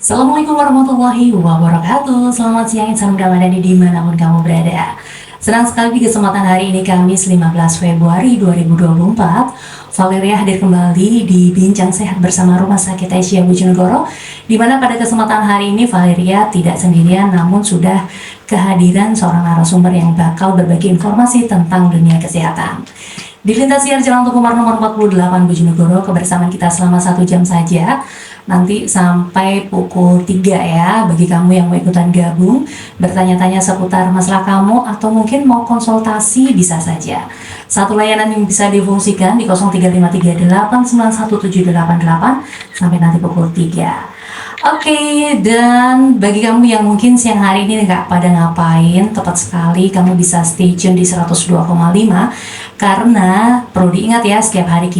Assalamualaikum warahmatullahi wabarakatuh. Selamat siang, salam Ramadhan dimanapun kamu berada. Senang sekali di kesempatan hari ini Kamis 15 Februari 2024 Valeria hadir kembali di Bincang Sehat bersama Rumah Sakit Aisyah Bojonegoro, di mana pada kesempatan hari ini Valeria tidak sendirian namun sudah kehadiran seorang narasumber yang bakal berbagi informasi tentang dunia kesehatan. Di lintas siar Jalan Tukumar nomor 48 Bojonegoro, kebersamaan kita selama 1 jam saja, nanti sampai pukul 3 ya, bagi kamu yang mau ikutan gabung, bertanya-tanya seputar masalah kamu atau mungkin mau konsultasi bisa saja. Satu layanan yang bisa difungsikan di 0353891788 sampai nanti pukul 3. Oke, dan bagi kamu yang mungkin siang hari ini nggak pada ngapain, tepat sekali kamu bisa stay tune di 102,5 karena perlu diingat ya, setiap hari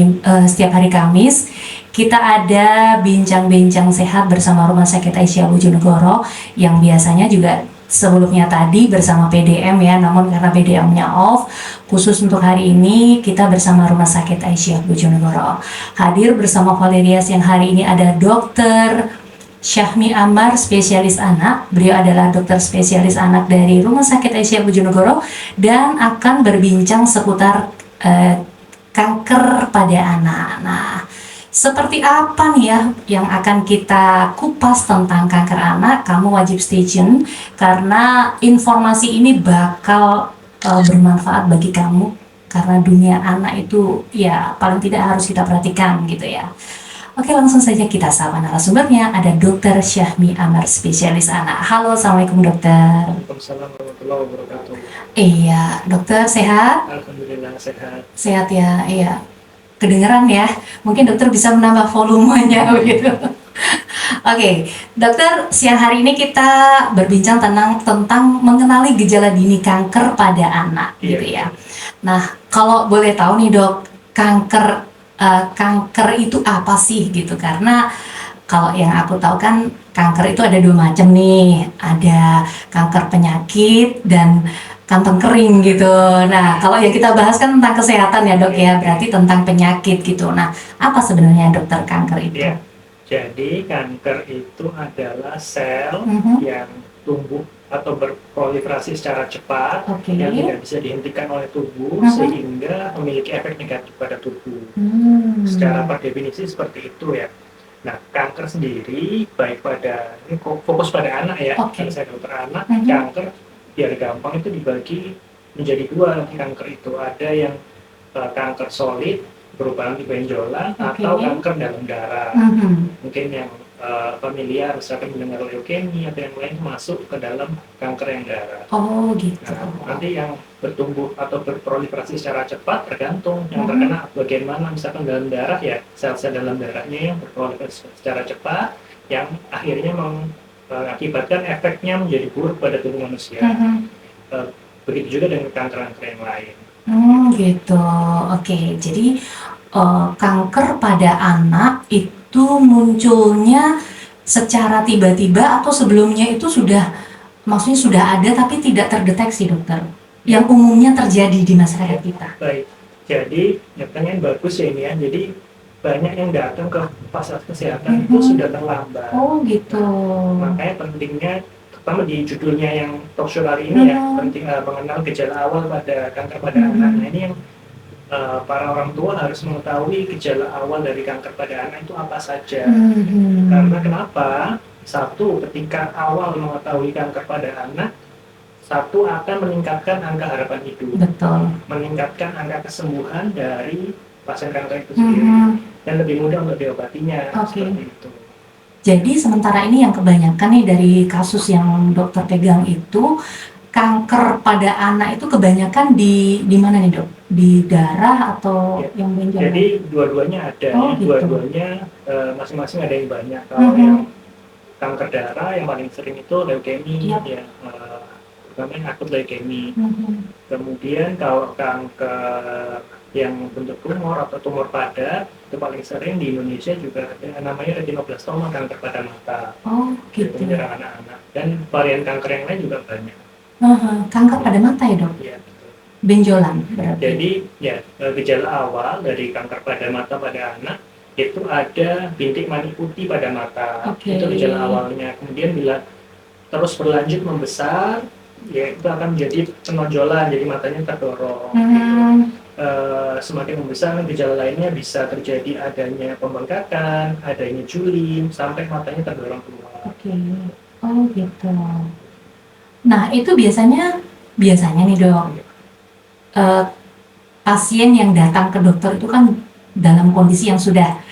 Kamis kita ada bincang-bincang sehat bersama Rumah Sakit Aisyah Bojonegoro yang biasanya juga sebelumnya tadi bersama PDM ya, namun karena PDM-nya off, khusus untuk hari ini kita bersama Rumah Sakit Aisyah Bojonegoro. Hadir bersama Valeria yang hari ini ada Dokter Syahmi Amar, spesialis anak. Beliau adalah dokter spesialis anak dari Rumah Sakit Aisyah Bojonegoro dan akan berbincang seputar kanker pada anak. Nah, seperti apa nih ya yang akan kita kupas tentang kanker anak? Kamu wajib stay tune karena informasi ini bakal bermanfaat bagi kamu, karena dunia anak itu ya paling tidak harus kita perhatikan gitu ya. Oke, langsung saja kita sapa narasumbernya. Ada Dokter Syahmi Amar, spesialis anak. Halo, Assalamualaikum dokter. Waalaikumsalam warahmatullahi wabarakatuh. Iya, dokter sehat? Alhamdulillah sehat. Sehat ya, iya. Kedengeran ya? Mungkin dokter bisa menambah volumenya begitu. Oke, dokter, siang hari ini kita berbincang tentang mengenali gejala dini kanker pada anak, gitu ya. Nah, kalau boleh tahu nih dok, kanker itu apa sih gitu? Karena kalau yang aku tahu kan kanker itu ada 2 macam nih, ada kanker penyakit dan kantong kering gitu. Nah, kalau yang kita bahas kan tentang kesehatan ya dok ya, berarti tentang penyakit gitu. Nah, apa sebenarnya dokter kanker itu? Ya, jadi kanker itu adalah sel yang tumbuh atau berproliferasi secara cepat, yang tidak bisa dihentikan oleh tubuh sehingga memiliki efek negatif pada tubuh. Secara per definisi seperti itu ya. Nah, kanker sendiri baik pada, ini fokus pada anak ya, karena saya dokter anak, kanker biar gampang itu dibagi menjadi 2 nanti kanker itu. Ada yang kanker solid berupa nanti benjolan atau kanker dalam darah. Mungkin yang familiar misalkan mendengar leukemia atau yang lain masuk ke dalam kanker yang darah. Oh gitu. Nah, nanti yang bertumbuh atau berproliferasi secara cepat tergantung yang terkena bagian mana. Misalkan dalam darah ya, sel-sel dalam darahnya yang berproliferasi secara cepat yang akhirnya mengakibatkan efeknya menjadi buruk pada tubuh manusia. Begitu juga dengan kanker-kanker yang lain. Gitu. Oke, jadi kanker pada anak itu munculnya secara tiba-tiba atau sebelumnya itu maksudnya sudah ada tapi tidak terdeteksi dokter, yang umumnya terjadi di masyarakat kita. Baik, jadi pertanyaan bagus ya ini ya. Jadi banyak yang datang ke fasilitas kesehatan itu sudah terlambat. Oh gitu. Makanya pentingnya, terutama di judulnya yang talk show hari ini ya, penting mengenal gejala awal pada kanker pada anak. Nah, ini yang para orang tua harus mengetahui gejala awal dari kanker pada anak itu apa saja. Karena kenapa? Satu, ketika awal mengetahui kanker pada anak, satu akan meningkatkan angka harapan hidup. Betul. Meningkatkan angka kesembuhan dari pasien kanker itu sendiri. Dan lebih mudah untuk diobatinya. Seperti itu. Jadi sementara ini yang kebanyakan nih dari kasus yang dokter pegang itu, kanker pada anak itu kebanyakan di mana nih dok? Di darah atau yang benjolan? Jadi dua-duanya ada, gitu. Dua-duanya masing-masing ada yang banyak. Kalau yang kanker darah yang paling sering itu leukemia, ya, namanya akut leukemia. Kemudian kalau kanker yang bentuk tumor atau tumor padat itu paling sering di Indonesia juga ada, namanya retinoblastoma, kanker pada mata. Gitu. Itu menyerang anak-anak. Dan varian kanker yang lain juga banyak. Kanker pada mata ya dok? Iya. Benjolan berarti. Jadi ya, gejala awal dari kanker pada mata pada anak itu ada bintik manik putih pada mata. Itu gejala awalnya. Kemudian bila terus berlanjut membesar, ya itu akan menjadi penonjolan, jadi matanya terdorong. Semakin membesar, gejala lainnya bisa terjadi adanya pembengkakan, adanya juling, sampai matanya terdorong keluar. Oh gitu. Nah itu biasanya nih dok, pasien yang datang ke dokter itu kan dalam kondisi yang sudah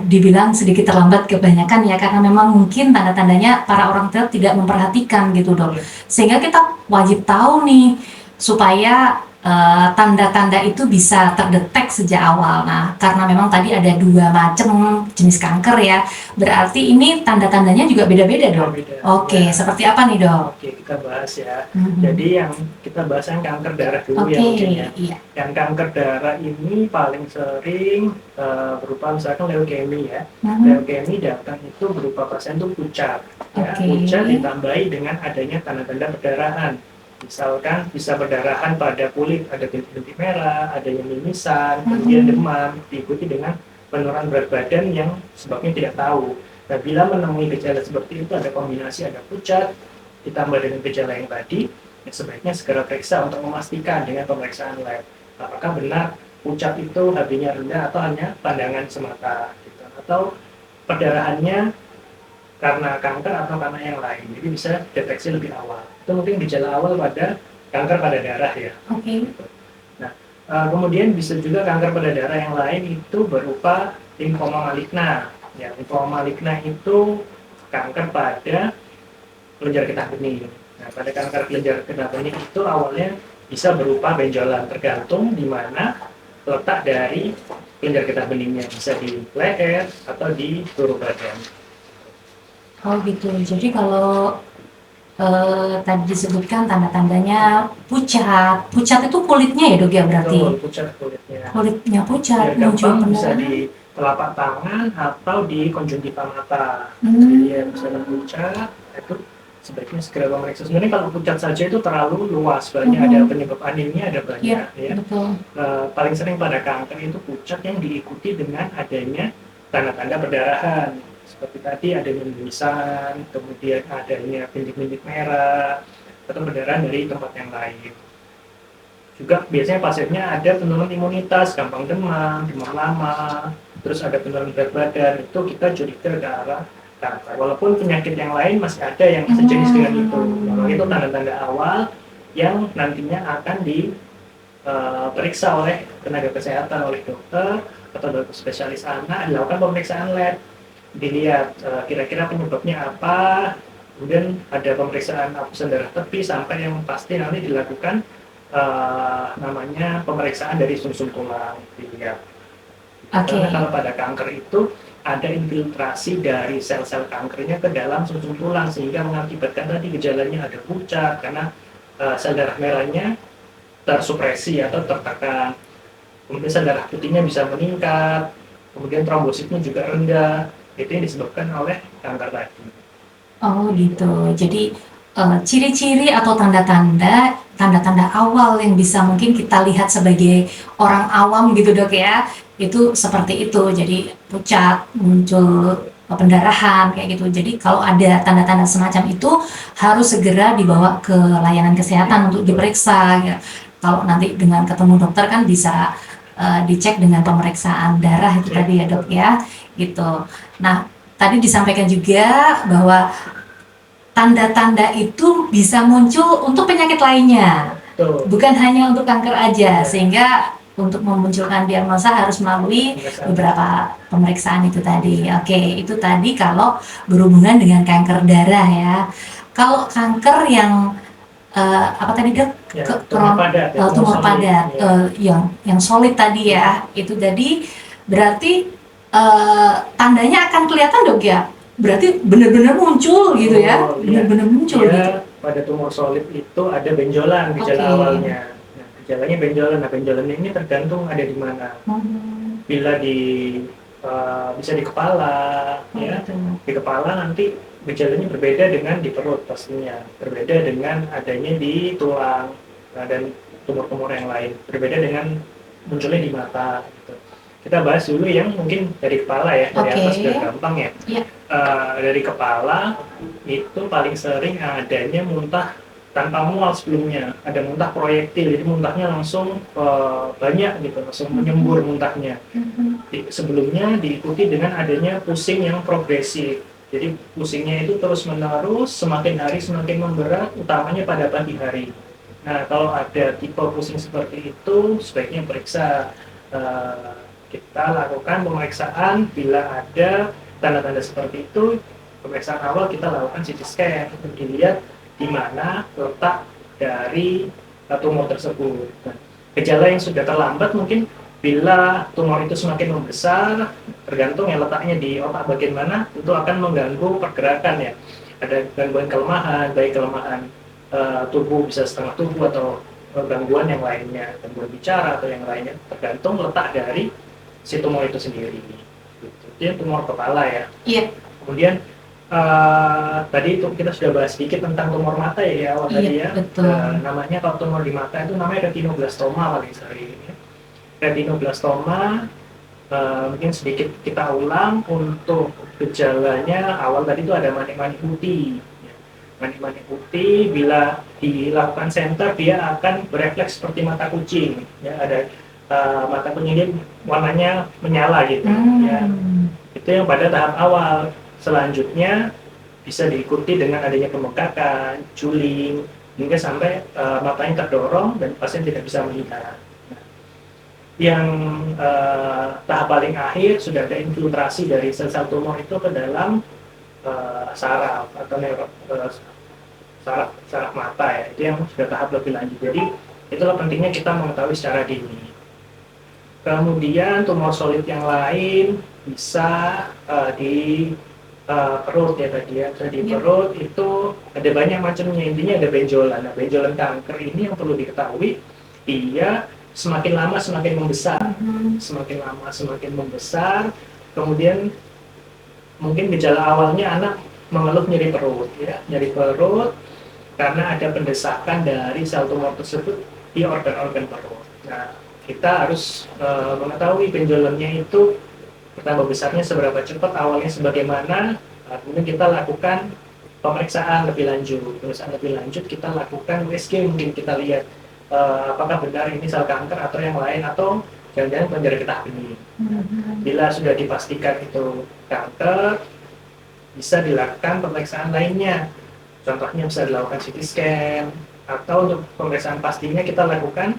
dibilang sedikit terlambat kebanyakan ya, karena memang mungkin tanda-tandanya para orang tua tidak memperhatikan gitu dok, sehingga kita wajib tahu nih supaya tanda-tanda itu bisa terdetek sejak awal. Nah karena memang tadi ada 2 macam jenis kanker ya, berarti ini tanda-tandanya juga beda-beda dok. Seperti apa nih dok? Kita bahas ya. Jadi yang kita bahas yang kanker darah dulu ya mungkin ya. Yang kanker darah ini paling sering berupa misalkan leukemi ya. Leukemi datang itu berupa pasien itu pucat. Pucat ditambahi dengan adanya tanda-tanda perdarahan. Misalkan bisa perdarahan pada kulit, ada bintik-bintik merah, ada yang mimisan, kemudian demam, diikuti dengan penurunan berat badan yang sebabnya tidak tahu. Nah, bila menemui gejala seperti itu, ada kombinasi, ada pucat, ditambah dengan gejala yang tadi, ya sebaiknya segera periksa untuk memastikan dengan pemeriksaan lab. Apakah benar pucat itu HB-nya rendah atau hanya pandangan semata, gitu. Atau perdarahannya karena kanker atau karena yang lain, jadi bisa deteksi lebih awal. Itu mungkin gejala awal pada kanker pada darah ya. Nah, kemudian bisa juga kanker pada darah yang lain itu berupa limfoma maligna. Ya, limfoma maligna itu kanker pada kelenjar getah bening. Nah, pada kanker kelenjar getah bening itu awalnya bisa berupa benjolan, tergantung di mana letak dari kelenjar getah beningnya, bisa di leher atau di seluruh badan. Oh gitu, jadi kalau tadi disebutkan tanda-tandanya pucat itu kulitnya ya dok ya berarti? Pucat kulitnya. Kulitnya pucat, muncul bisa di telapak tangan atau di konjungtiva mata. Jadi ya misalnya pucat, itu sebaiknya segera memeriksa. Sebenarnya kalau pucat saja itu terlalu luas, banyak ada penyebab anemia, ada banyak ya. Paling sering pada kanker itu pucat yang diikuti dengan adanya tanda-tanda perdarahan. Seperti tadi adanya mimisan, kemudian adanya bintik-bintik merah, atau perdarahan dari tempat yang lain. Juga biasanya pasiennya ada penurunan imunitas, gampang demam lama, terus ada penurunan berat badan, itu kita curiga ke arah kanker. Walaupun penyakit yang lain masih ada yang sejenis dengan itu. Itu tanda-tanda awal yang nantinya akan diperiksa oleh tenaga kesehatan, oleh dokter atau dokter spesialis anak, dilakukan pemeriksaan lab. Dilihat kira-kira penyebabnya apa, kemudian ada pemeriksaan hapusan darah tepi sampai yang pasti nanti dilakukan namanya pemeriksaan dari sumsum tulang dilihat. Karena kalau pada kanker itu ada infiltrasi dari sel-sel kankernya ke dalam sumsum tulang sehingga mengakibatkan tadi gejalanya ada pucat karena sel darah merahnya tersupresi atau tertekan. Kemudian sel darah putihnya bisa meningkat, kemudian trombositnya juga rendah. Itu yang disebabkan oleh kanker tadi. Oh gitu, jadi ciri-ciri atau tanda-tanda awal yang bisa mungkin kita lihat sebagai orang awam gitu dok ya, itu seperti itu. Jadi pucat, muncul pendarahan kayak gitu. Jadi kalau ada tanda-tanda semacam itu harus segera dibawa ke layanan kesehatan untuk diperiksa ya. Kalau nanti dengan ketemu dokter kan bisa dicek dengan pemeriksaan darah itu tadi ya dok ya, gitu. Nah tadi disampaikan juga bahwa tanda-tanda itu bisa muncul untuk penyakit lainnya, bukan hanya untuk kanker aja, sehingga untuk memunculkan diagnosa harus melalui beberapa pemeriksaan itu tadi. Itu tadi kalau berhubungan dengan kanker darah ya. Kalau kanker yang apa tadi dok? Tumor padat, yang solid tadi ya, itu tadi berarti tandanya akan kelihatan dok ya? Berarti benar-benar muncul gitu ya? Benar-benar muncul gitu. Pada tumor solid itu ada benjolan gejala awalnya. Nah, gejalanya benjolan. Nah, benjolannya ini tergantung ada di mana. Bila bisa di kepala, ya. Di kepala nanti gejalanya berbeda dengan di perut pastinya. Berbeda dengan adanya di tulang dan tumor-tumor yang lain. Berbeda dengan munculnya di mata. Gitu. kita bahas dulu yang mungkin dari kepala ya, dari atas biar gampang ya. Yeah. Dari kepala itu paling sering adanya muntah tanpa mual sebelumnya, ada muntah proyektil, jadi muntahnya langsung banyak gitu, langsung menyembur muntahnya. Sebelumnya diikuti dengan adanya pusing yang progresif, jadi pusingnya itu terus menerus, semakin hari semakin memberat, utamanya pada pagi hari. Nah, kalau ada tipe pusing seperti itu, sebaiknya periksa. Kita lakukan pemeriksaan bila ada tanda-tanda seperti itu. Pemeriksaan awal kita lakukan CT scan untuk dilihat di mana letak dari tumor tersebut. Nah, gejala yang sudah terlambat mungkin bila tumor itu semakin membesar, tergantung ya letaknya di otak bagian mana, itu akan mengganggu pergerakan ya. Ada gangguan kelemahan, baik kelemahan tubuh bisa setengah tubuh atau gangguan yang lainnya, gangguan bicara atau yang lainnya, tergantung letak dari si tumor itu sendiri. Itu yang tumor kepala ya. Iya. Kemudian tadi itu kita sudah bahas sedikit tentang tumor mata ya awal tadi ya. Namanya kalau tumor di mata itu namanya retinoblastoma paling sering. Retinoblastoma mungkin sedikit kita ulang untuk gejalanya. Awal tadi itu ada manik-manik putih. Manik-manik putih bila dilakukan senter dia akan berefleks seperti mata kucing. Ya, ada mata kucing warnanya menyala gitu. Ya. Itu yang pada tahap awal. Selanjutnya bisa diikuti dengan adanya pembengkakan, juling, hingga sampai matanya terdorong dan pasien tidak bisa melihat. Nah, yang tahap paling akhir sudah ada infiltrasi dari sel-sel tumor itu ke dalam saraf atau saraf mata ya. Itu yang sudah tahap lebih lanjut. Jadi itulah pentingnya kita mengetahui secara dini. Kemudian tumor solid yang lain bisa di perut ya tadi ya. Di perut itu ada banyak macamnya, intinya ada benjolan. Nah, benjolan kanker ini yang perlu diketahui, dia semakin lama semakin membesar, semakin lama semakin membesar. Kemudian mungkin gejala awalnya anak mengeluh nyeri perut ya, nyeri perut karena ada pendesakan dari sel tumor tersebut di organ-organ perut. Nah, kita harus mengetahui benjolannya itu bertambah besarnya seberapa cepat, awalnya sebagaimana, kemudian kita lakukan pemeriksaan lebih lanjut. Pemeriksaan lebih lanjut kita lakukan USG, mungkin kita lihat apakah benar ini sel kanker atau yang lain, atau jangan-jangan penjara getah bening. Bila sudah dipastikan itu kanker, bisa dilakukan pemeriksaan lainnya. Contohnya bisa dilakukan CT scan, atau untuk pemeriksaan pastinya kita lakukan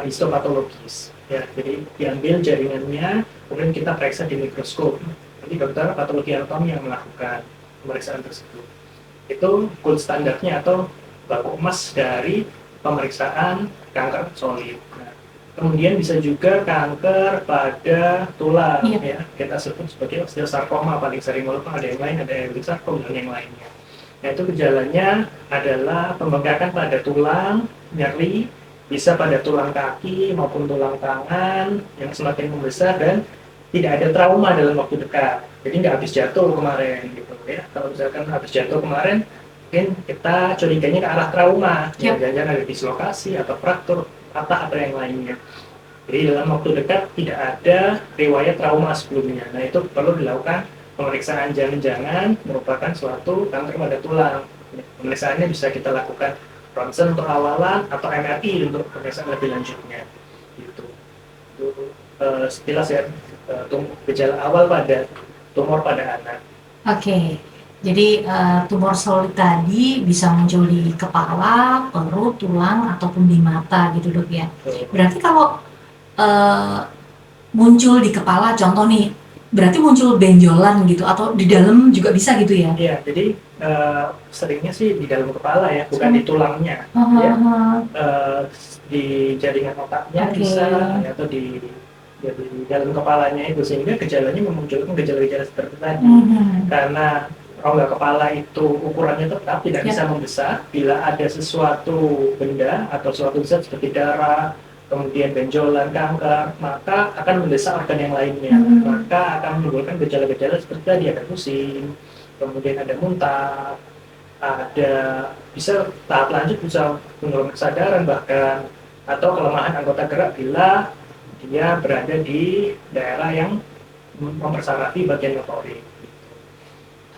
histopatologis. Ya, jadi diambil jaringannya, kemudian kita periksa di mikroskop. Nanti dokter patologi anatomi yang melakukan pemeriksaan tersebut. Itu gold standarnya atau baku emas dari pemeriksaan kanker solid. Nah, kemudian bisa juga kanker pada tulang, ya, kita sebut sebagai osteosarkoma paling sering, walaupun ada yang lain, ada sarkom dan yang lainnya. Nah, itu gejalanya adalah pembengkakan pada tulang, nyeri, bisa pada tulang kaki maupun tulang tangan yang semakin membesar dan tidak ada trauma dalam waktu dekat. Jadi nggak habis jatuh kemarin gitu ya. Kalau misalkan habis jatuh kemarin, mungkin kita curiganya ke arah trauma, jangan-jangan ada dislokasi atau fraktur patah atau yang lainnya. Jadi dalam waktu dekat tidak ada riwayat trauma sebelumnya. Nah, itu perlu dilakukan pemeriksaan, jangan-jangan merupakan suatu kanker pada tulang. Pemeriksaannya bisa kita lakukan ronsen untuk awalan atau MRI untuk pemeriksaan lebih lanjutnya. Gitu. Itu sekilas ya gejala awal pada tumor pada anak. Oke. Jadi tumor solid tadi bisa muncul di kepala, perut, tulang, ataupun di mata gitu dok ya. Berarti kalau muncul di kepala, contoh nih, berarti muncul benjolan gitu, atau di dalam juga bisa gitu ya? Iya, jadi seringnya sih di dalam kepala ya, bukan di tulangnya. Ya. Di jaringan otaknya bisa, atau di dalam kepalanya itu, sehingga gejalanya memunculkan gejala-gejala seperti tadi. Karena rongga kepala itu ukurannya tetap, tidak bisa membesar. Bila ada sesuatu benda atau suatu zat seperti darah, kemudian benjolan, kanker, maka akan mendesak organ yang lainnya. Maka akan menimbulkan gejala-gejala seperti tadi, ada pusing, kemudian ada muntah, ada bisa tahap lanjut bisa penurunan kesadaran bahkan, atau kelemahan anggota gerak bila dia berada di daerah yang mempersarati bagian motorik.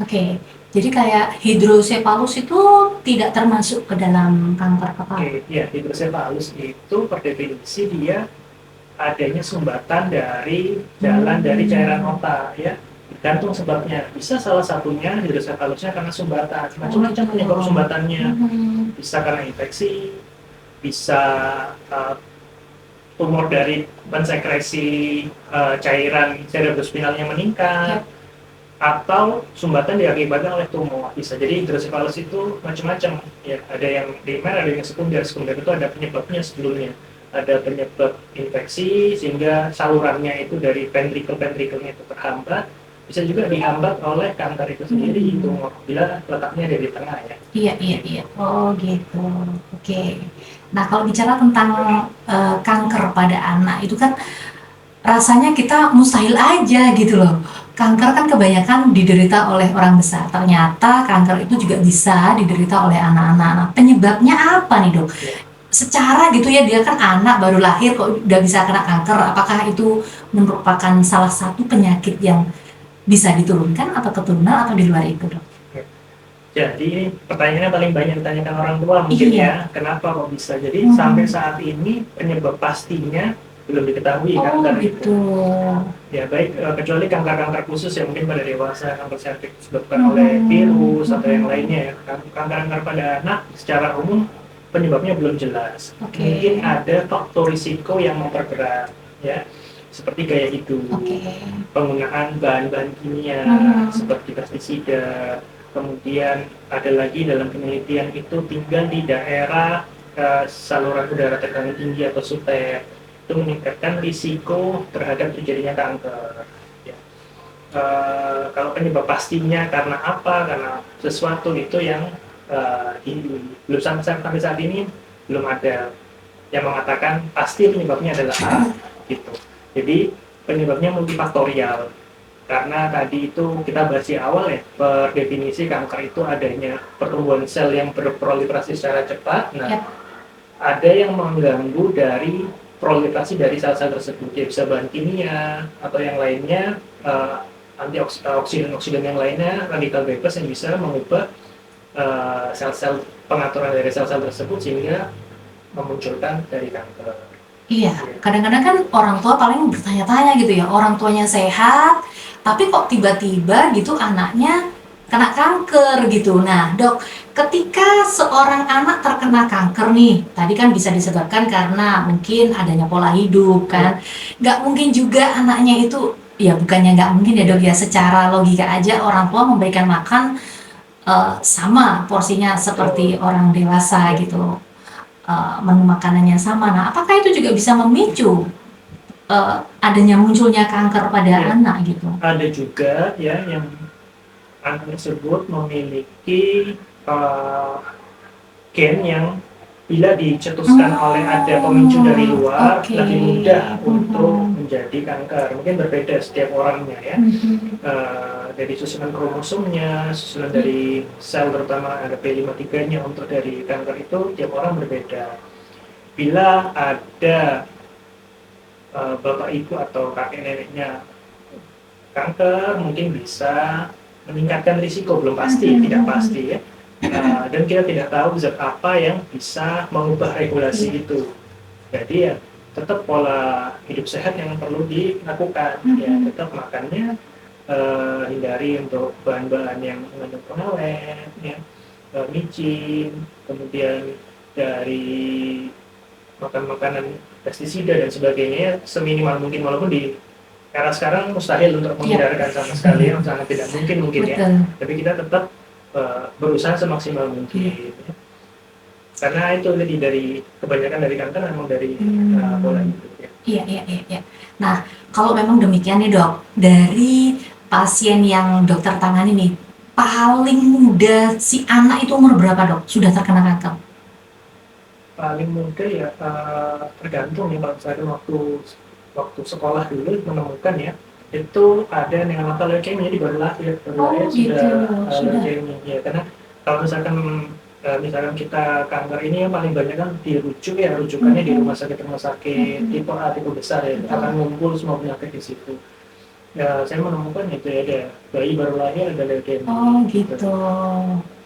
Oke, jadi kayak hidrosefalus itu tidak termasuk ke dalam kanker kepala. Oke, ya, hidrosefalus itu per definisi dia adanya sumbatan dari jalan dari cairan otak, ya. Tergantung sebabnya. Bisa salah satunya hidrosefalusnya karena sumbatan. Macam-macam penyebab sumbatannya. Bisa karena infeksi, bisa tumor dari pensekresi cairan cerebrospinalnya meningkat, atau sumbatan diakibatkan oleh tumor. Bisa jadi hidrosefalus itu macam-macam, ya. Ada yang primer, ada yang sekunder. Sekunder itu ada penyebabnya sebelumnya, ada penyebab infeksi sehingga salurannya itu dari ventrikel-ventrikelnya itu terhambat. Bisa juga dihambat oleh kanker itu sendiri, tumor, bila letaknya ada di tengah, ya. Iya. Oh gitu. Oke. Nah kalau bicara tentang kanker pada anak itu kan rasanya kita mustahil aja gitu loh. Kanker kan kebanyakan diderita oleh orang besar. Ternyata kanker itu juga bisa diderita oleh anak-anak. Nah, penyebabnya apa nih, Dok? Secara gitu ya, dia kan anak baru lahir kok udah bisa kena kanker. Apakah itu merupakan salah satu penyakit yang bisa diturunkan atau keturunan atau di luar itu, Dok? Jadi pertanyaannya paling banyak ditanyakan orang tua mungkin, ya. Kenapa kok bisa? Jadi sampai saat ini penyebab pastinya belum diketahui kanker gitu. Ya, baik kecuali kanker-kanker khusus yang mungkin pada dewasa, kanker serviks disebabkan oleh virus atau yang lainnya, ya. Kanker-kanker pada anak secara umum penyebabnya belum jelas. Mungkin ada faktor risiko yang memperberat, ya, seperti gaya hidup, penggunaan bahan-bahan kimia seperti pestisida. Kemudian ada lagi dalam penelitian itu tinggal di daerah saluran udara tekanan tinggi atau SUTEP, itu meningkatkan risiko terhadap terjadinya kanker, ya. Kalau penyebab pastinya karena apa, karena sesuatu itu yang belum sampai saat ini belum ada yang mengatakan pasti penyebabnya adalah A, gitu. Jadi penyebabnya multifaktorial. Karena tadi itu kita bahas di awal, ya, per definisi kanker itu adanya pertumbuhan sel yang berproliferasi secara cepat. Nah, ada yang mengganggu dari proliferasi dari sel-sel tersebut, ya, bisa bahan kimia atau yang lainnya, antioksidan yang lainnya, radikal bebas yang bisa mengubah sel-sel pengaturan dari sel-sel tersebut sehingga memunculkan dari kanker. Iya, kadang-kadang kan orang tua paling bertanya-tanya gitu ya, orang tuanya sehat, tapi kok tiba-tiba gitu anaknya kena kanker gitu. Nah, Dok, ketika seorang anak terkena kanker nih, tadi kan bisa disebabkan karena mungkin adanya pola hidup kan, nggak mungkin juga anaknya itu, ya bukannya nggak mungkin ya Dok ya, secara logika aja orang tua memberikan makan sama porsinya seperti orang dewasa gitu. Menu makanannya sama. Nah, apakah itu juga bisa memicu adanya munculnya kanker pada anak gitu? Ada juga, ya, yang anak tersebut memiliki gen yang bila dicetuskan oleh ada pemicu dari luar lebih mudah untuk menjadi kanker. Mungkin berbeda setiap orangnya, ya. Dari susunan kromosomnya, susunan dari sel terutama ada P53-nya untuk dari kanker itu tiap orang berbeda. Bila ada bapak ibu atau kakek neneknya kanker, mungkin bisa meningkatkan risiko, belum pasti, tidak pasti, ya. Dan kita tidak tahu zat apa yang bisa mengubah regulasi itu. Jadi ya tetap pola hidup sehat yang perlu dilakukan, ya, tetap makannya hindari untuk bahan-bahan yang mengandung pengawet, ya, micin, kemudian dari makan makanan pestisida dan sebagainya seminimal mungkin, walaupun di era sekarang mustahil untuk menghindarkan sama sekali, sangat tidak mungkin, ya. Tapi kita tetap berusaha semaksimal mungkin, ya. Karena itu jadi dari kebanyakan dari kanker memang dari pola hidup, ya. Iya. Nah, kalau memang demikian nih Dok, dari pasien yang dokter tangani nih, paling muda si anak itu umur berapa Dok sudah terkena kanker? Paling muda ya tergantung, ya. Kalau misalnya waktu sekolah dulu menemukan, ya, itu ada yang leukemia di baru lahir, sudah leukemia, ya. Karena kalau misalkan misalkan kita kanker ini yang paling banyak kan dirujuk ya, rujukannya di rumah sakit tipe A, tipe besar ya, akan ngumpul semua penyakit di situ. Ya, saya menemukan itu ya, ada bayi baru lahir ada leukemia. Oh gitu.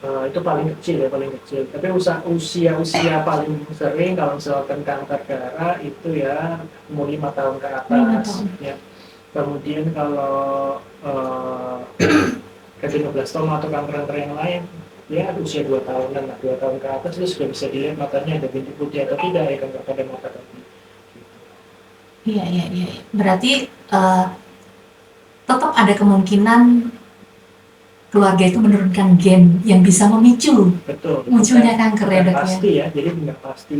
Itu paling kecil ya, paling kecil. Tapi usia paling sering kalau misalkan kanker darah itu ya umur 5 tahun ke atas. Ya. Kemudian kalau retinoblastoma atau kanker-kanker yang lain, ya usia 2 tahunan lah, 2 tahun ke atas itu sudah bisa dilihat matanya ada bintik putih atau tidak ya kanker pada mata tadi. Iya. Berarti tetap ada kemungkinan keluarga itu menurunkan gen yang bisa memicu munculnya kanker ya, Dok ya? Pasti ya, jadi nggak pasti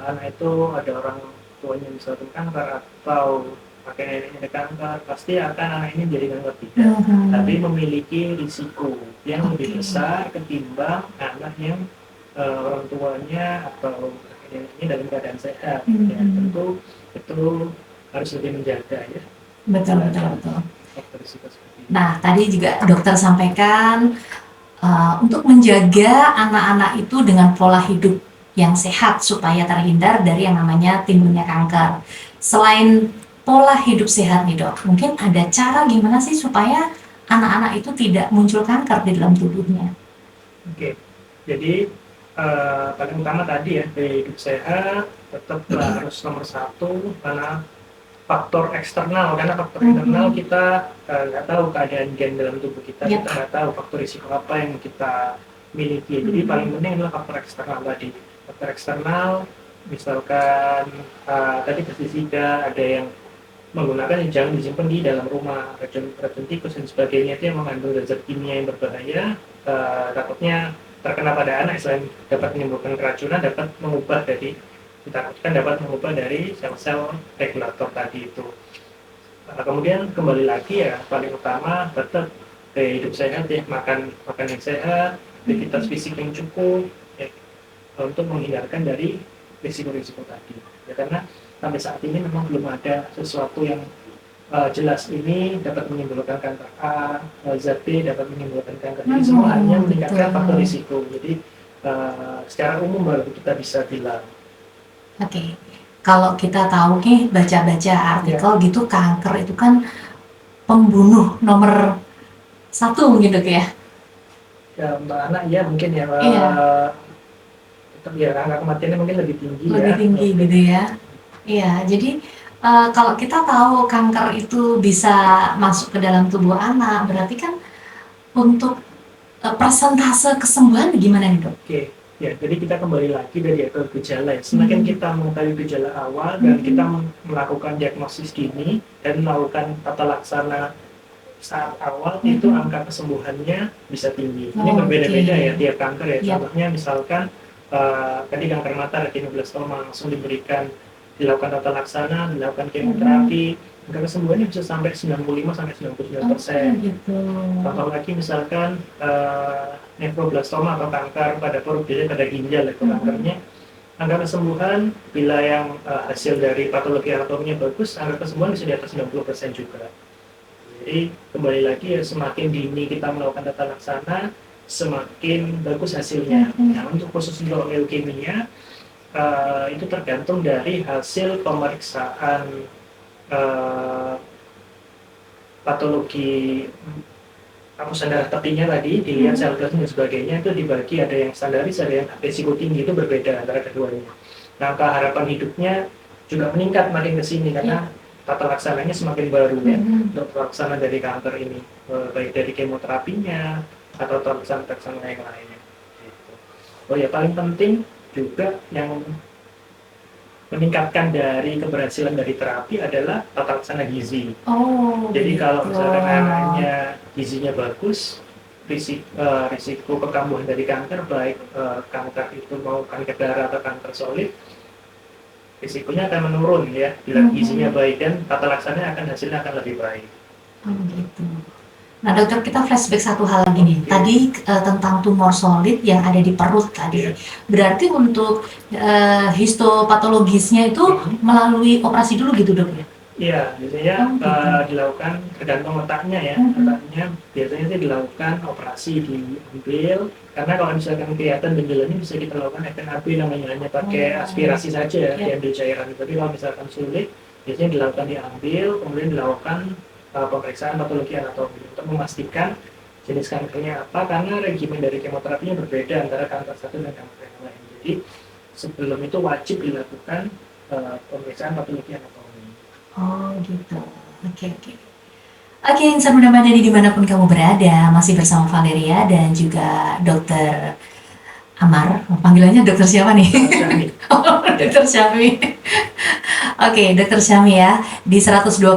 anak itu ada orang tuanya misalkan kanker atau kakek neneknya ada kanker, pasti akan anak ini jadi kanker tidak. Tapi memiliki risiko yang lebih besar ketimbang anak yang orang tuanya atau kakek neneknya dalam keadaan sehat. Ya, tentu itu harus lebih menjaga ya. Betul. Nah, tadi juga dokter sampaikan untuk menjaga anak-anak itu dengan pola hidup yang sehat supaya terhindar dari yang namanya timbulnya kanker. Selain pola hidup sehat nih dok, mungkin ada cara gimana sih supaya anak-anak itu tidak muncul kanker di dalam tubuhnya? Oke, jadi paling utama tadi ya, gaya hidup sehat tetap harus nomor satu, karena faktor eksternal internal kita nggak tahu keadaan gen dalam tubuh kita, kita nggak tahu faktor risiko apa yang kita miliki. Jadi paling penting adalah faktor eksternal tadi. Faktor eksternal, misalkan tadi pestisida, ada yang menggunakan yang jangan disimpan di dalam rumah, racun tikus dan sebagainya itu yang mengandung zat kimia yang berbahaya, takutnya terkena pada anak, selain dapat menimbulkan keracunan, dapat mengubah dari sel-sel regulator tadi itu. Kemudian kembali lagi ya, paling utama tetap gaya hidup sehat ya, makan yang sehat, aktivitas fisik yang cukup ya, untuk menghindarkan dari risiko-risiko tadi. Ya, karena sampai saat ini memang belum ada sesuatu yang jelas ini dapat menimbulkan kanker A, zat B dapat menimbulkan kanker. Jadi semua hanya meningkatkan faktor risiko. Jadi secara umum baru kita bisa bilang. Oke, kalau kita tahu nih baca-baca artikel gitu, kanker itu kan pembunuh nomor 1 mungkin dok ya? Ya Mbak Ana, ya mungkin ya. Tetap ya angka kematiannya mungkin lebih tinggi gitu ya. Iya, jadi kalau kita tahu kanker itu bisa masuk ke dalam tubuh anak, berarti kan untuk persentase kesembuhan gimana nih dok? Oke. Ya, jadi kita kembali lagi dari gejala ya. Semakin kita mengetahui gejala awal dan kita melakukan diagnosis dini dan melakukan tata laksana saat awal, itu angka kesembuhannya bisa tinggi. Ini berbeda-beda ya tiap kanker ya. Contohnya misalkan tadi kanker mata retinoblastoma langsung dilakukan tata laksana, dilakukan kemoterapi, angka kesembuhannya bisa sampai 95-99%. Contoh lagi misalkan nefroblastoma atau kanker pada pada ginjal itu kankernya, angka kesembuhan bila yang hasil dari patologi anatomnya bagus, angka kesembuhan bisa di atas 90% juga. Jadi kembali lagi ya, semakin dini kita melakukan tata laksana, semakin bagus hasilnya. Nah, untuk khusus untuk leukemia itu tergantung dari hasil pemeriksaan patologi ramusan darah tepinya tadi, dilihat sel plasma dan sebagainya, itu dibagi, ada yang standaris, ada yang risiko tinggi, itu berbeda antara keduanya. Nah, angka harapan hidupnya juga meningkat makin ke sini karena tata laksananya semakin baru ya, untuk laksana dari kanker ini, baik dari kemoterapinya atau tata laksana yang lainnya. Gitu. Oh ya, paling penting juga yang meningkatkan dari keberhasilan dari terapi adalah tata laksana gizi. Jadi kalau misalkan anaknya gizinya bagus, risiko kekambuhan dari kanker, baik kanker itu mau kanker darah atau kanker solid, risikonya akan menurun ya bila gizinya baik, dan tata laksananya hasilnya akan lebih baik. Gitu. Nah dokter, kita flashback satu hal lagi nih. Tadi tentang tumor solid yang ada di perut tadi. Berarti untuk histopatologisnya itu melalui operasi dulu gitu dok ya? Iya, biasanya gitu. dilakukan tergantung letaknya ya. Letaknya biasanya sih dilakukan operasi diambil, karena kalau misalkan kelihatan benjolannya bisa kita lakukan FNAB namanya, hanya pakai aspirasi saja ya, diambil cairan. Tapi kalau misalkan sulit, biasanya dilakukan diambil, kemudian dilakukan pemeriksaan patologi anatomi untuk memastikan jenis kankernya apa, karena regimen dari kemoterapinya berbeda antara kanker satu dan kanker yang lain. Jadi sebelum itu wajib dilakukan pemeriksaan patologi anatomi. Oh gitu. Oke, oke. Oke, insan muda madani dimanapun kamu berada, masih bersama Valeria dan juga Dokter Amar. Panggilannya dokter siapa nih? Syami. Oh, dokter Syami. Oke, dokter Syami ya. Di 102,5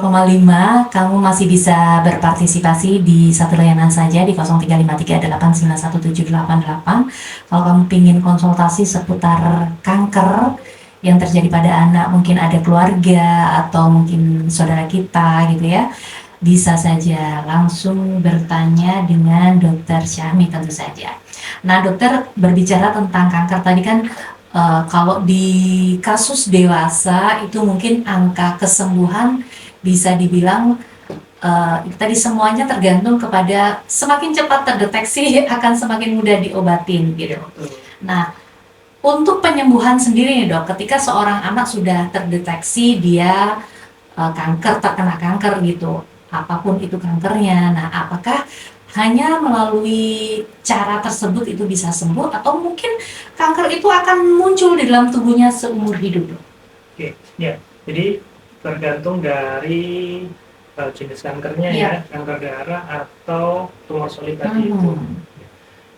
kamu masih bisa berpartisipasi di satu layanan saja di 0353891788. Kalau kamu ingin konsultasi seputar kanker yang terjadi pada anak, mungkin ada keluarga atau mungkin saudara kita gitu ya, bisa saja langsung bertanya dengan dokter Syami tentu saja. Nah, dokter berbicara tentang kanker tadi kan, kalau di kasus dewasa itu mungkin angka kesembuhan bisa dibilang itu tadi semuanya tergantung kepada semakin cepat terdeteksi akan semakin mudah diobatin gitu. Nah, untuk penyembuhan sendiri nih dok, ketika seorang anak sudah terdeteksi dia terkena kanker gitu, apapun itu kankernya, nah apakah hanya melalui cara tersebut itu bisa sembuh atau mungkin kanker itu akan muncul di dalam tubuhnya seumur hidup dok? Oke, ya. Jadi tergantung dari jenis kankernya ya, kanker darah atau tumor solid tadi itu.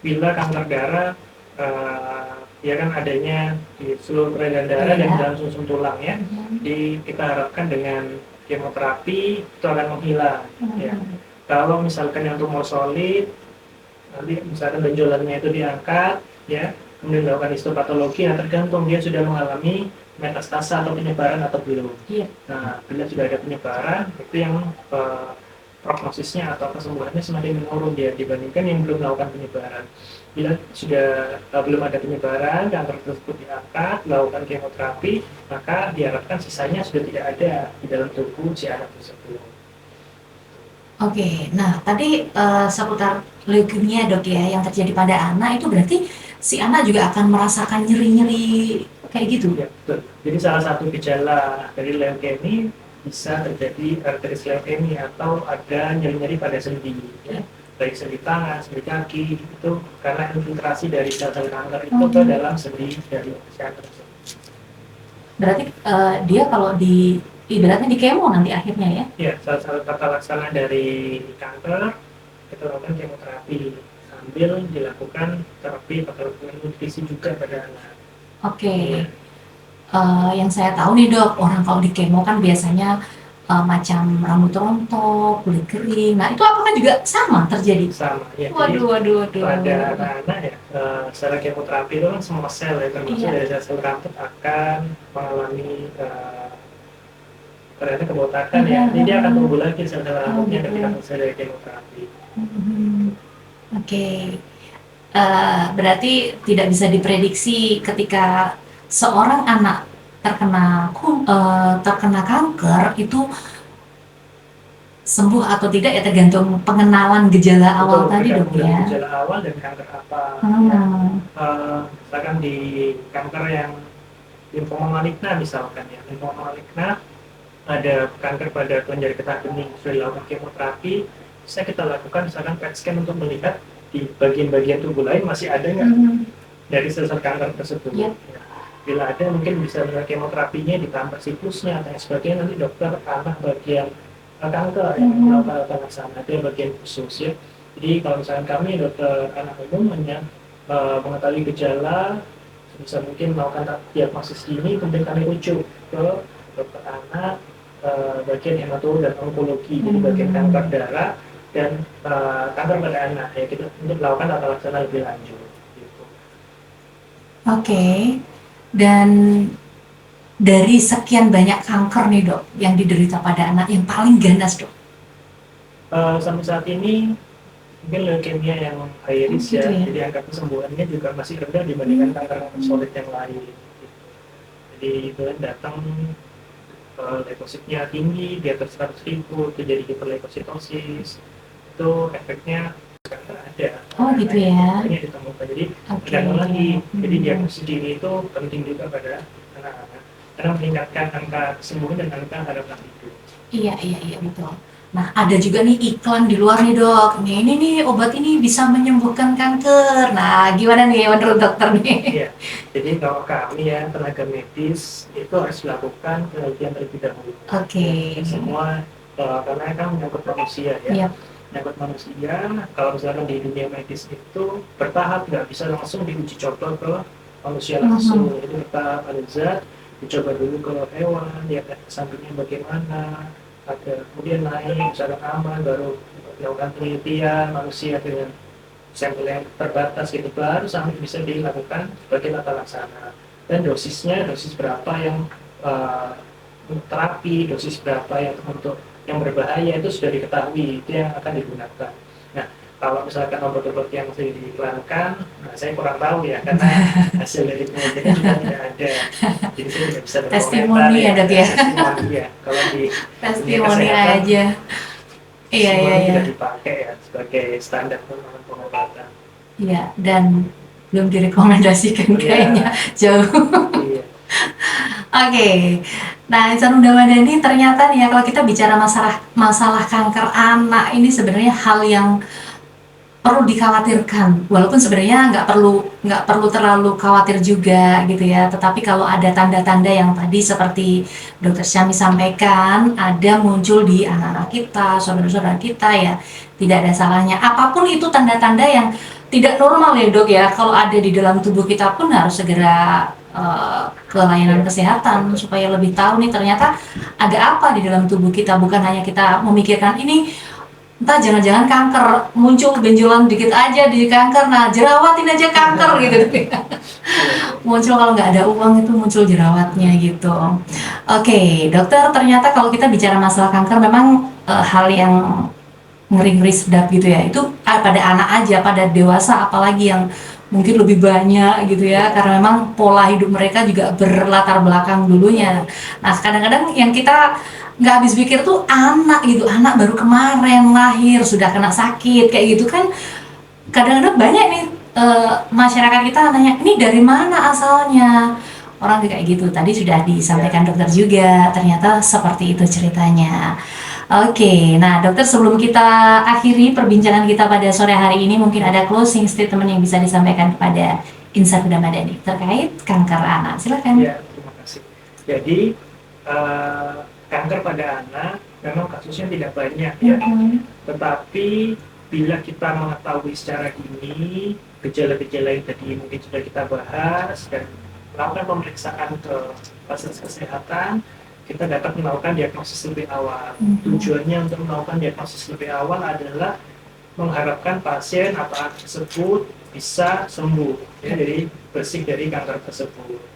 Bila kanker darah ya kan adanya di seluruh peredaran darah dan dalam sumsum tulang ya. Jadi kita harapkan dengan kemoterapi itu akan menghilang. Ya. Kalau misalkan yang tumor solid, nanti misalkan benjolannya itu diangkat, ya, kemudian dilakukan histopatologi, nah tergantung dia sudah mengalami metastasa atau penyebaran atau belum. Nah, bila sudah ada penyebaran, itu yang prognosisnya atau kesembuhannya semakin menurun dia dibandingkan yang belum melakukan penyebaran. Bila sudah belum ada penyebaran, kanker tersebut diangkat, melakukan kemoterapi, maka diharapkan sisanya sudah tidak ada di dalam tubuh si anak tersebut. Oke, nah tadi seputar leukemia dok ya, yang terjadi pada anak itu berarti si anak juga akan merasakan nyeri-nyeri kayak gitu? Ya, betul. Jadi salah satu gejala dari leukemia bisa terjadi arteris leukemia atau ada nyeri-nyeri pada sendi. Ya. Baik sendi tangan, sendi kaki, itu karena infiltrasi dari sel-sel kanker itu ke dalam sendi dari kanker tersebut. Berarti dia kalau ibaratnya di kemo nanti akhirnya ya? Ya, salah satu tata laksana dari kanker kita lakukan kemoterapi sambil dilakukan terapi patologi nutrisi juga pada anak. Oke. Yang saya tahu nih dok, orang kalau di kemo kan biasanya macam rambut rontok, kulit kering. Nah itu apakah juga sama terjadi? Sama ya. Waduh. Pada anak-anak ya, secara kemoterapi itu kan semua sel ya, termasuk dari sel rambut akan mengalami ternyata kebotakan ya. Jadi dia akan tumbuh lagi sel-sel rambutnya ketika selesai dari kemoterapi. Oke. Berarti tidak bisa diprediksi ketika seorang anak terkena kanker itu sembuh atau tidak ya tergantung pengenalan gejala awal tadi dok ya. Gejala awal dan kanker apa. Misalkan di kanker yang limfoma maligna misalkan ya, limfoma maligna ada kanker pada kelenjar getah bening, sudah dilakukan kemoterapi, bisa kita lakukan misalkan PET scan untuk melihat di bagian-bagian tubuh lain masih ada nggak dari sel-sel kanker tersebut. Bila ada mungkin bisa dengan kemoterapinya ditambah siklusnya atau sebagainya, nanti dokter anak bagian kanker yang melakukan sana ada bagian khusus ya. Jadi kalau misalkan kami dokter anak umum hanya mengetahui gejala, bisa mungkin melakukan diagnosis ini, kemudian kami rujuk ke dokter anak bagian hematologi dan onkologi, jadi bagian kanker darah dan kanker pada anak ya, kita untuk melakukan tata laksana lebih lanjut. Gitu. Oke. Dan dari sekian banyak kanker nih dok yang diderita pada anak, yang paling ganas dok? Sampai saat ini mungkin leukemia yang high risk ya, jadi angka kesembuhannya juga masih rendah dibandingkan kanker solid yang lain. Gitu. Jadi itu datang leukositnya tinggi di atas 100.000, terjadi hiperleukositosis, itu efeknya nggak ada. Oh gitu ya. Ini ditemukan. Jadi Oke. tergantung lagi. Jadi diagnosis dini itu penting juga pada anak-anak karena meningkatkan angka kesembuhan dan angka harapan hidup. Iya betul. Nah, ada juga nih iklan di luar nih dok. Ini nih obat ini bisa menyembuhkan kanker. Nah, gimana nih menurut dokter nih? Iya, jadi kalau kami ya tenaga medis itu harus dilakukan penelitian terlebih dahulu. Oke. Semua karena kan menyangkut manusia ya. Yap. Menyangkut manusia, kalau misalkan di dunia medis itu bertahap, nggak bisa langsung diuji coba ke manusia langsung. Jadi kita ada zat, dicoba dulu ke hewan, lihat efek sampingnya bagaimana, ada kemudian naik misalkan aman, baru dilakukan penelitian manusia dengan sampel yang terbatas gitu, baru sampai bisa dilakukan sebagai tata laksana. Dan dosisnya, dosis berapa yang terapi, dosis berapa yang untuk yang berbahaya itu sudah diketahui, itu yang akan digunakan. Nah, kalau misalkan obat-obat yang sudah diiklankan, nah saya kurang tahu ya, karena hasil dari penelitian sudah tidak ada. Jadi saya tidak bisa berkomentar. Testimoni ya dok ya? Testimoni ya, kalau di testimoni aja. Iya. Tidak dipakai ya sebagai standar pengobatan. Iya, dan belum direkomendasikan kayaknya jauh. Iya. Oke. Nah, Insan Muda Madani ternyata nih ya kalau kita bicara masalah kanker anak ini sebenarnya hal yang perlu dikhawatirkan, walaupun sebenarnya nggak perlu terlalu khawatir juga gitu ya. Tetapi kalau ada tanda-tanda yang tadi seperti Dokter Syami sampaikan, ada muncul di anak-anak kita, saudara-saudara kita ya, tidak ada salahnya. Apapun itu tanda-tanda yang tidak normal ya dok ya, kalau ada di dalam tubuh kita pun harus segera ke layanan kesehatan supaya lebih tahu nih ternyata ada apa di dalam tubuh kita, bukan hanya kita memikirkan ini entah jangan-jangan kanker, muncul benjolan dikit aja di kanker, nah jerawatin aja kanker gitu. Muncul kalau nggak ada uang itu muncul jerawatnya gitu. Oke, dokter, ternyata kalau kita bicara masalah kanker memang hal yang ngeri-ngeri sedap gitu ya. Itu pada anak aja, pada dewasa apalagi yang mungkin lebih banyak gitu ya, karena memang pola hidup mereka juga berlatar belakang dulunya. Nah, kadang-kadang yang kita nggak habis pikir tuh anak gitu, anak baru kemarin lahir sudah kena sakit kayak gitu kan. Kadang-kadang banyak nih masyarakat kita nanya, ini dari mana asalnya? Orang kayak gitu, tadi sudah disampaikan dokter juga, ternyata seperti itu ceritanya. Oke, nah dokter, sebelum kita akhiri perbincangan kita pada sore hari ini, mungkin ada closing statement yang bisa disampaikan kepada Insan Muda Madani terkait kanker anak. Silakan. Ya, terima kasih. Jadi kanker pada anak memang kasusnya tidak banyak ya, tetapi bila kita mengetahui secara dini gejala-gejala yang tadi mungkin sudah kita bahas dan melakukan pemeriksaan ke fasilitas kesehatan, kita dapat melakukan diagnosis lebih awal. Tujuannya untuk melakukan diagnosis lebih awal adalah mengharapkan pasien atau anak tersebut bisa sembuh, ya, jadi bersih dari kanker tersebut.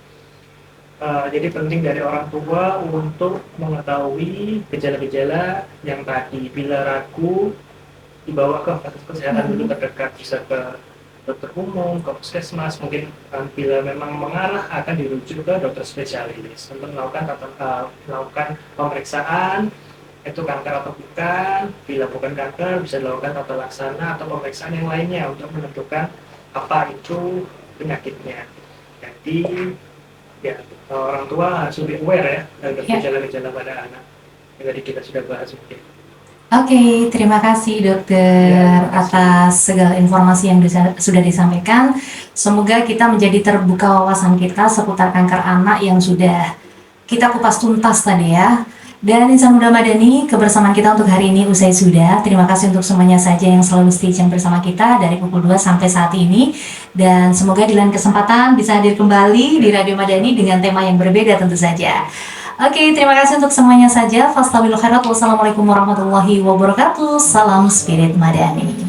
Jadi penting dari orang tua untuk mengetahui gejala-gejala yang tadi. Bila ragu, dibawa ke fasilitas kesehatan dulu terdekat, bisa ke dokter umum, ke puskesmas, mungkin bila memang mengarah akan dirujuk ke dokter spesialis untuk melakukan pemeriksaan itu kanker atau bukan. Bila bukan kanker, bisa dilakukan tata laksana atau pemeriksaan yang lainnya untuk menentukan apa itu penyakitnya. Jadi ya, orang tua harus lebih aware ya terhadap gejala-gejala pada anak yang tadi kita sudah bahas mungkin. Oke, terima kasih dokter atas segala informasi yang sudah disampaikan. Semoga kita menjadi terbuka wawasan kita seputar kanker anak yang sudah kita kupas tuntas tadi ya. Dan Insan Muda Madani, kebersamaan kita untuk hari ini usai sudah. Terima kasih untuk semuanya saja yang selalu stay tune bersama kita dari pukul 2 sampai saat ini. Dan semoga di lain kesempatan bisa hadir kembali di Radio Madani dengan tema yang berbeda tentu saja. Oke, terima kasih untuk semuanya saja. Fastabilul khairat. Wassalamualaikum warahmatullahi wabarakatuh. Salam Spirit Madani.